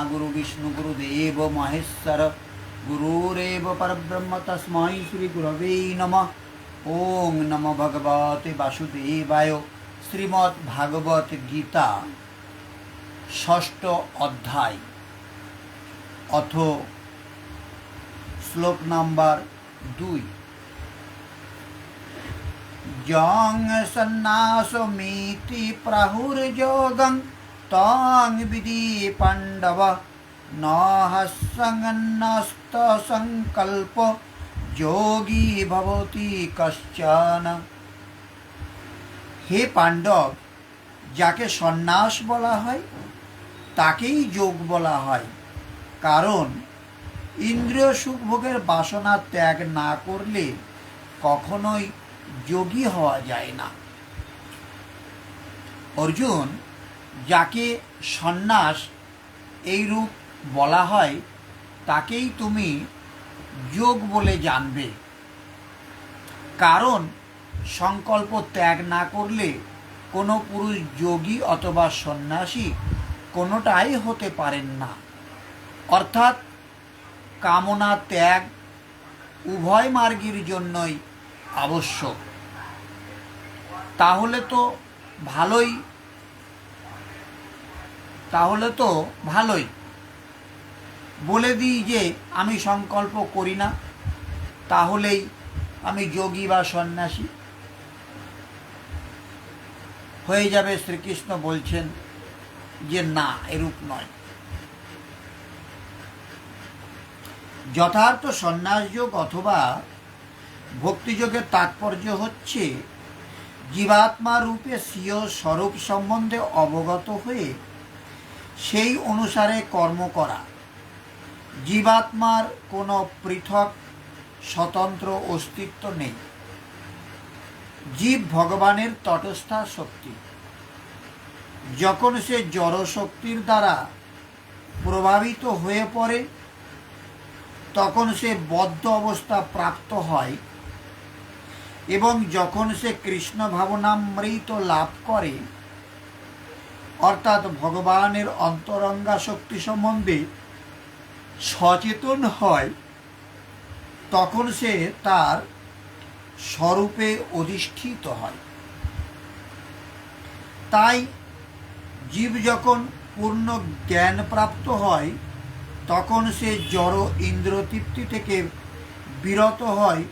गुरु विष्णु गुरुदेव महेश्वर गुरुरेव परब्रह्म तस्मै श्री गुरवे नमः। ओं नमो भगवते वासुदेवाय। श्रीमद् भागवत गीता षष्ठ अध्याय अथ श्लोक नम्बर 2। जं सन्नासमिति प्राहुर्योगं तं विधि पाण्डव न संकल्प योगी भवति कश्चन। हे पांडव, যাকে সন্ন্যাস বলা হয় তাকেই যোগ বলা হয়, কারণ ইন্দ্রিয় সুখভোগের বাসনা ত্যাগ না করলে কখনোই যোগী হওয়া যায় না। অর্জুন, যাকে সন্ন্যাস এইরূপ বলা হয় তাকেই তুমি যোগ বলে জানবে, কারণ সংকল্প ত্যাগ না করলে কোনো পুরুষ যোগী অথবা সন্ন্যাসী কোনোটাই হতে পারেন না। অর্থাৎ কামনা ত্যাগ উভয় মার্গের জন্যই আবশ্যক। তাহলে তো ভালোই বলে দিই যে আমি সংকল্প করি না, তাহলেই আমি যোগী বা সন্ন্যাসী হয়ে যাবে। শ্রীকৃষ্ণ বলছেন যে না, এরূপ নয়। যথার্থ সন্ন্যাসযোগ অথবা ভক্তিযোগের তাৎপর্য হচ্ছে জীবাত্মা রূপে স্বীয় স্বরূপ সম্বন্ধে অবগত হয়ে সেই অনুসারে কর্ম করা। জীবাত্মার কোনো পৃথক স্বতন্ত্র অস্তিত্ব নেই। জীব ভগবানের তটস্থা শক্তি। যখন সে জড় শক্তির দ্বারা প্রভাবিত হয়ে পড়ে তখন সে বদ্ধ অবস্থা প্রাপ্ত হয়, এবং যখন সে কৃষ্ণ ভাবনামৃত লাভ করে অর্থাৎ ভগবানের অন্তরঙ্গা শক্তি সম্বন্ধে সচেতন হয়, তখন সে তার স্বরূপে অধিষ্ঠিত হয়। তাই জীব যখন পূর্ণ জ্ঞান প্রাপ্ত হয় তখন সে জড় ইন্দ্রিয়তৃপ্তি থেকে বিরত হয়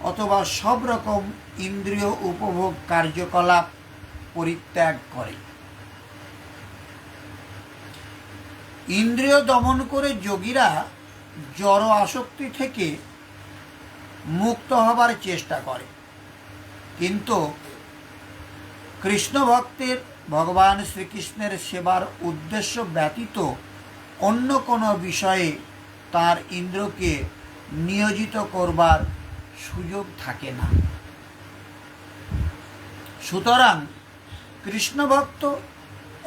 অথবা সব রকম ইন্দ্রিয় উপভোগ কার্যকলাপ পরিত্যাগ করে। ইন্দ্রিয় দমন করে যোগীরা জড় আসক্তি থেকে মুক্ত হবার চেষ্টা করে, কিন্তু কৃষ্ণ ভক্তের ভগবান শ্রীকৃষ্ণের সেবার উদ্দেশ্য ব্যতীত অন্য কোনো বিষয়ে তার ইন্দ্রকে নিয়োজিত করবার সুযোগ থাকে না। সুতরাং কৃষ্ণ ভক্ত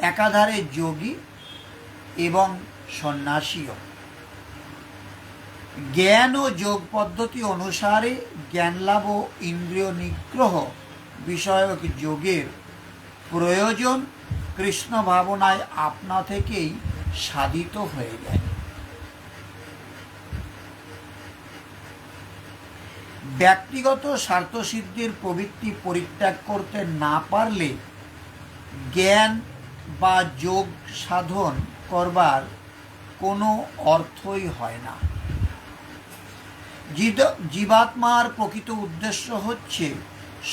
একাধারে যোগী এবং সন্ন্যাসীও। জ্ঞান ও যোগ পদ্ধতি অনুসারে জ্ঞান লাভ ও ইন্দ্রিয় নিগ্রহ বিষয়ক যোগের প্রয়োজন কৃষ্ণ ভাবনায় আপনা থেকেই সাধিত হয়ে যায়। ব্যক্তিগত স্বার্থসিদ্ধির প্রবৃত্তি পরিত্যাগ করতে না পারলে জ্ঞান বা যোগ সাধন করবার কোনো অর্থই হয় না। জীবাত্মার প্রকৃত উদ্দেশ্য হচ্ছে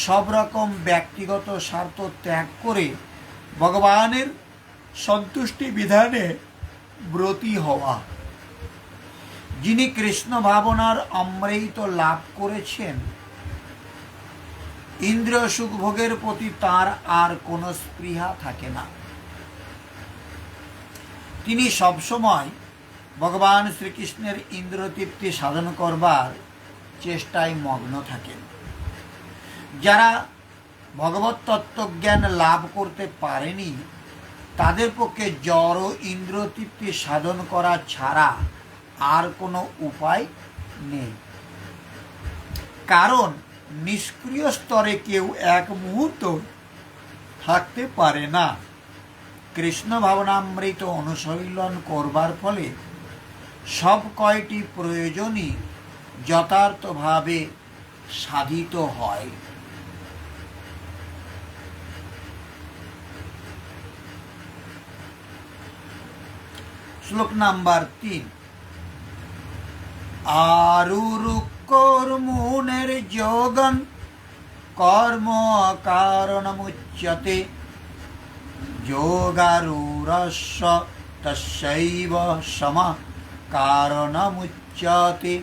সব রকম ব্যক্তিগত স্বার্থ ত্যাগ করে ভগবানের সন্তুষ্টি বিধানে ব্রতী হওয়া। যিনি কৃষ্ণ ভাবনার অমৃত লাভ করেছেন, ইন্দ্রিয় সুখভোগের প্রতি তার আর কোনো স্পৃহা থাকে না। তিনি সবসময় ভগবান শ্রীকৃষ্ণের ইন্দ্রিয়তৃপ্তি সাধন করবার চেষ্টায় মগ্ন থাকেন। যারা ভগবত তত্ত্বজ্ঞান লাভ করতে পারেনি তাদের পক্ষে জড় ইন্দ্রিয়তৃপ্তি সাধন করা ছাড়া আর কোনো উপায় নেই। কারণ নিষ্ক্রিয় স্তরে কেউ এক মুহূর্ত থাকতে পারে না, কৃষ্ণ ভাবনামৃত অনুশীলন করবার ফলে সব কয়টি প্রয়োজনই যথার্থভাবে সাধিত হয়। শ্লোক নাম্বার 3। আরুরুকর্মুনের যোগন কর্ম কারণমুচ্যতে যোগারুরস্য তস্যৈব সম কারণমুচ্যতে।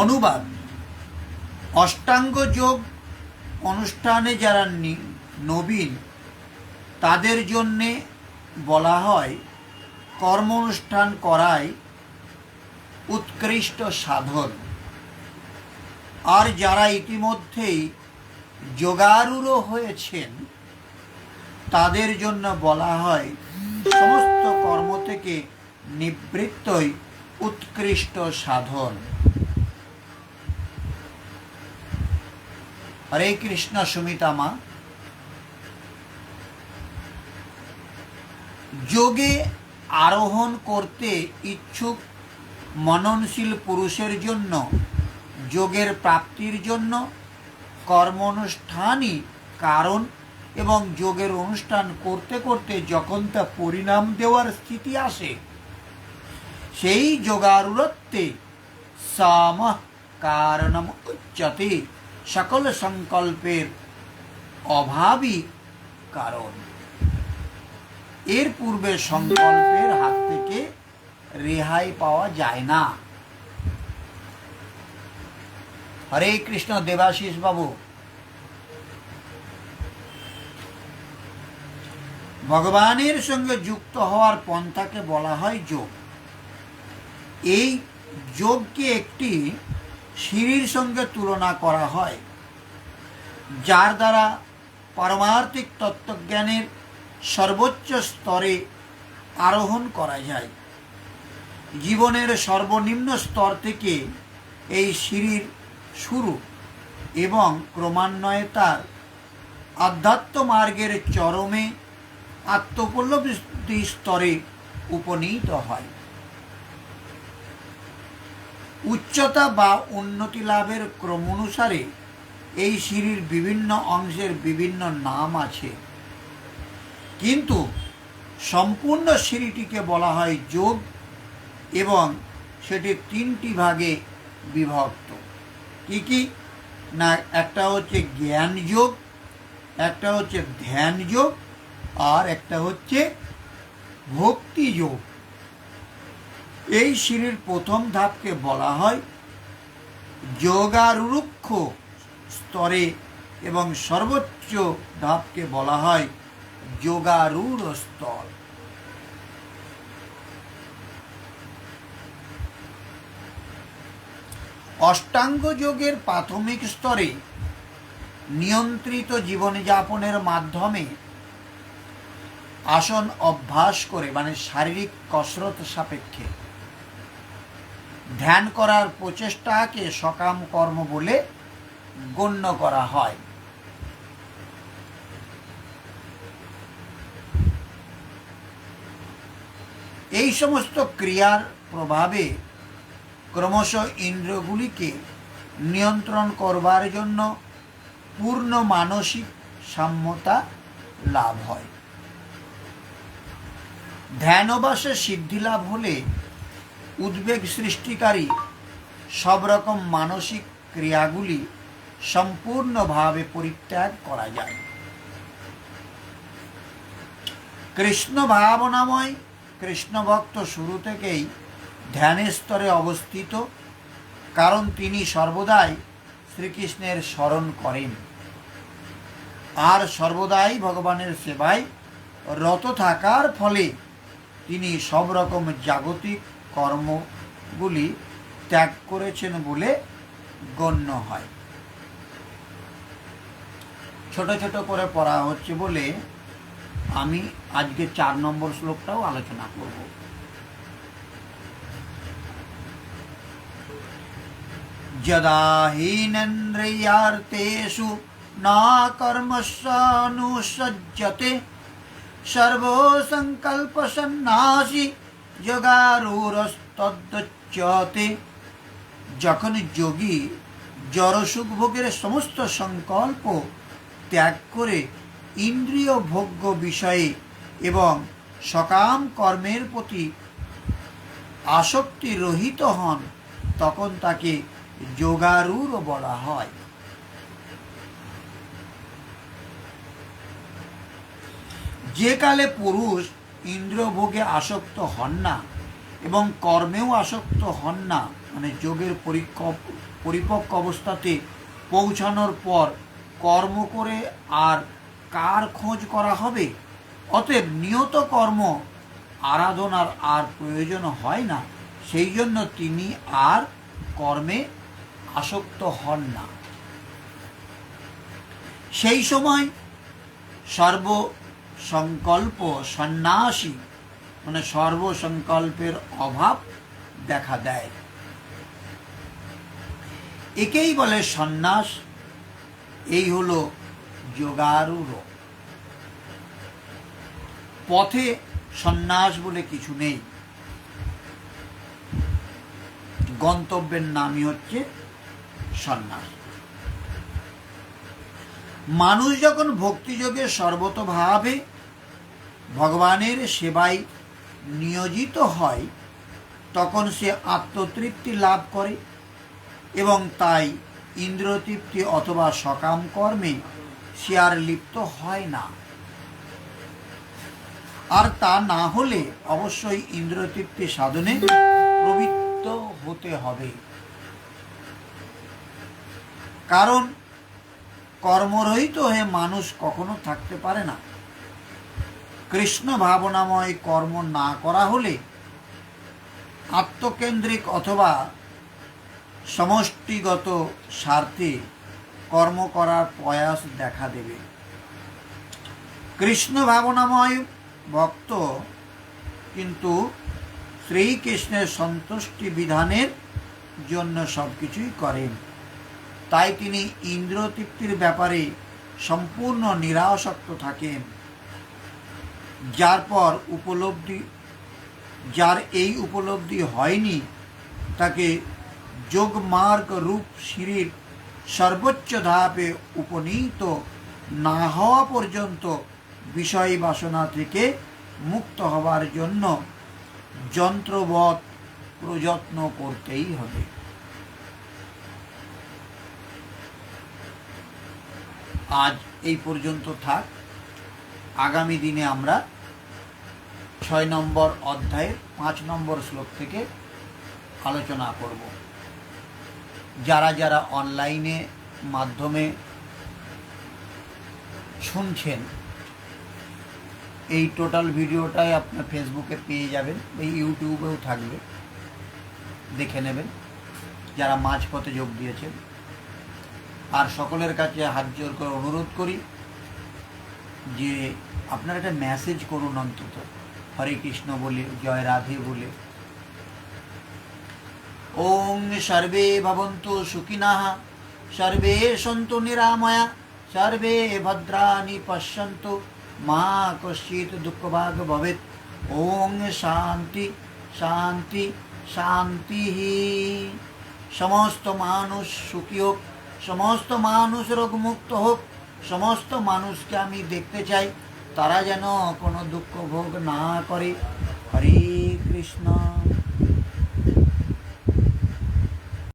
অনুবাদ: অষ্টাঙ্গ যোগ অনুষ্ঠানে যারা নবীন তাদের জন্যে বলা হয় কর্ম অনুষ্ঠান করাই উৎকৃষ্ট সাধন, আর যারা ইতিমধ্যেই যোগারূঢ় হয়েছেন তাদের জন্য বলা হয় সমস্ত কর্ম থেকে নিবৃত্তই উৎকৃষ্ট সাধন। হরে কৃষ্ণ সুমিতা মা। যোগে আরোহণ করতে ইচ্ছুক মননশীল পুরুষের জন্য যোগের প্রাপ্তির জন্য কর্ম অনুষ্ঠানই কারণ, এবং যোগের অনুষ্ঠান করতে করতে যখন তা পরিণাম দেওয়ার স্থিতি আসে সেই যোগারূঢ়ত্বে সামঃ কারণম উচ্যতে, সকল সংকল্পের অভাবই কারণ। এর পূর্বে সংকল্পের হাত থেকে রেহাই পাওয়া যায় না। হরে কৃষ্ণ দেবাশিস বাবু। ভগবানের সঙ্গে যুক্ত হওয়ার পন্থাকে বলা হয় যোগ। এই যোগকে একটি সিঁড়ির সঙ্গে তুলনা করা হয়, যার দ্বারা পারমার্থিক তত্ত্বজ্ঞানের সর্বোচ্চ স্তরে আরোহণ করা যায়। জীবনের সর্বনিম্ন স্তর থেকে এই সিঁড়ির শুরু এবং ক্রমান্বয়ে তার আধ্যাত্ম মার্গের চরমে আত্মোপলব্ধি স্তরে উপনীত হয়। উচ্চতা বা উন্নতি লাভের ক্রমানুসারে এই সিঁড়ির বিভিন্ন অংশের বিভিন্ন নাম আছে, কিন্তু সম্পূর্ণ সিঁড়িটিকে বলা হয় যোগ, এবং সেটি 3টি ভাগে বিভক্ত। কি কি না, একটা হচ্ছে জ্ঞান যোগ, একটা হচ্ছে ধ্যান যোগ, আর একটা হচ্ছে ভক্তি যোগ। এই সিঁড়ির প্রথম ধাপকে বলা হয় যোগারূঢ় স্তরে, এবং সর্বোচ্চ ধাপকে বলা হয় যোগারূঢ় স্তর। অষ্টাঙ্গ যোগের প্রাথমিক স্তরে নিয়ন্ত্রিত জীবনযাপনের মাধ্যমে আসন অভ্যাস করে, মানে শারীরিক কসরত সাপেক্ষে ধ্যান করার প্রচেষ্টাকে সকাম কর্ম বলে গণ্য করা হয়। এই সমস্ত ক্রিয়ার প্রভাবে ক্রমশ ইন্দ্রিয়গুলিকে নিয়ন্ত্রণ করবার জন্য পূর্ণ মানসিক সাম্যতা লাভ হয়। ধ্যান অভ্যাসে সিদ্ধি লাভ হলে উদ্বেগ সৃষ্টিকারী সব রকম মানসিক ক্রিয়াগুলি সম্পূর্ণভাবে পরিত্যাগ করা যায়। কৃষ্ণ ভাবনাময় কৃষ্ণ ভক্ত শুরু থেকেই ধ্যানের স্তরে অবস্থিত, কারণ তিনি সর্বদাই শ্রীকৃষ্ণের স্মরণ করেন আর সর্বদাই ভগবানের সেবায় রত থাকার ফলে তিনি সব রকম জাগতিক কর্মগুলি ত্যাগ করেছেন বলে গণ্য হয়। ছোট ছোট করে পড়া হচ্ছে বলে আমি আজকে 4 নম্বর শ্লোকটাও আলোচনা করব। যদা হীনেন্দ্রিয়ার্থেষু না কর্মস্যানুসজ্জতে সর্বসংকল্প সন্ন্যাসী যোগারূঢ়স্তদ্যচ্যতে। যখন যোগী জড়সুখ ভোগের সমস্ত সংকল্প ত্যাগ করে ইন্দ্রিয় ভোগ্য বিষয়ে এবং সকাম কর্মের প্রতি আসক্তি রহিত হন, তখন তাকে যোগারূঢ় বলা হয়। যে কালে পুরুষ ইন্দ্রিয় ভোগে আসক্ত হন না এবং কর্মেও আসক্ত হন না, মানে যোগের পরিপক্ক অবস্থাতে পৌঁছানোর পর কর্ম করে আর কার খোঁজ করা হবে? অতএব নিয়ত কর্ম আরাধনার আর প্রয়োজন হয় না, সেই জন্য তিনি আর কর্মে আসক্ত হন না। সেই সময় সর্বসংকল্প সন্ন্যাসী, মানে সর্বসংকল্পের অভাব দেখা দেয়। একেই বলে সন্ন্যাস। এই হলো যোগারূঢ়। পথে সন্ন্যাস বলে কিছু নেই, গন্তব্যের নামই হচ্ছে সন্ন্যাস। মানুষ যখন ভক্তিযোগে সর্বতোভাবে ভগবানের সেবায় নিয়োজিত হয়, তখন সে আত্মতৃপ্তি লাভ করে এবং তাই ইন্দ্রিয়তৃপ্তি অথবা সকাম কর্মে সে আর লিপ্ত হয় না। আর তা না হলে অবশ্যই ইন্দ্রিয়তৃপ্তি সাধনে প্রবৃত্ত হতে হবে। কারণ কর্মরহিত হয়ে মানুষ কখনো থাকতে পারে না। কৃষ্ণ ভাবনাময় কর্ম না করা হলে আত্মকেন্দ্রিক অথবা সমষ্টিগত স্বার্থে কর্ম করার প্রয়াস দেখা দেবে। কৃষ্ণ ভাবনাময় ভক্ত কিন্তু শ্রীকৃষ্ণের সন্তুষ্টি বিধানের জন্য সবকিছুই করেন। তাই তিনি ইন্দ্রিয়তৃপ্তির ব্যাপারে সম্পূর্ণ নিরাসক্ত থাকেন। যার এই উপলব্ধি হয়নি, তাকে যোগমার্গ রূপ সিঁড়ির সর্বোচ্চ ধাপে উপনীত না হওয়া পর্যন্ত বিষয় বাসনা থেকে মুক্ত হবার জন্য যন্ত্রবৎ প্রযত্ন করতেই হবে। আজ এই পর্যন্ত থাক। আগামী দিনে আমরা 6 নম্বর অধ্যায়ের 5 নম্বর শ্লোক থেকে আলোচনা করব। যারা যারা অনলাইনে মাধ্যমে শুনছেন, এই টোটাল ভিডিওটাই আপনার ফেসবুকে পেয়ে যাবেন, এই ইউটিউবেও থাকবে, দেখে নেবেন যারা মাঝপথে যোগ দিয়েছেন। আর সকলের কাছে হাত জোর করে অনুরোধ করি যে আপনারা একটা মেসেজ করুন, অন্তত হরে কৃষ্ণ বলে, জয় রাধে বলে। ওং সর্বে ভবন্তু সুখিনঃ, সর্বে সন্তু নিরাময়া, সর্বে ভদ্রাণি পশ্যন্তু, মা কশ্চিৎ দুঃখভাগ ভবেৎ। ওং শান্তি শান্তি শান্তি। সমস্ত মানুষ সুখী হোক, সমস্ত মানুষ রোগমুক্ত হোক, সমস্ত মানুষকে আমি দেখতে চাই তারা যেন কোনো দুঃখ ভোগ না করে। হরে কৃষ্ণ।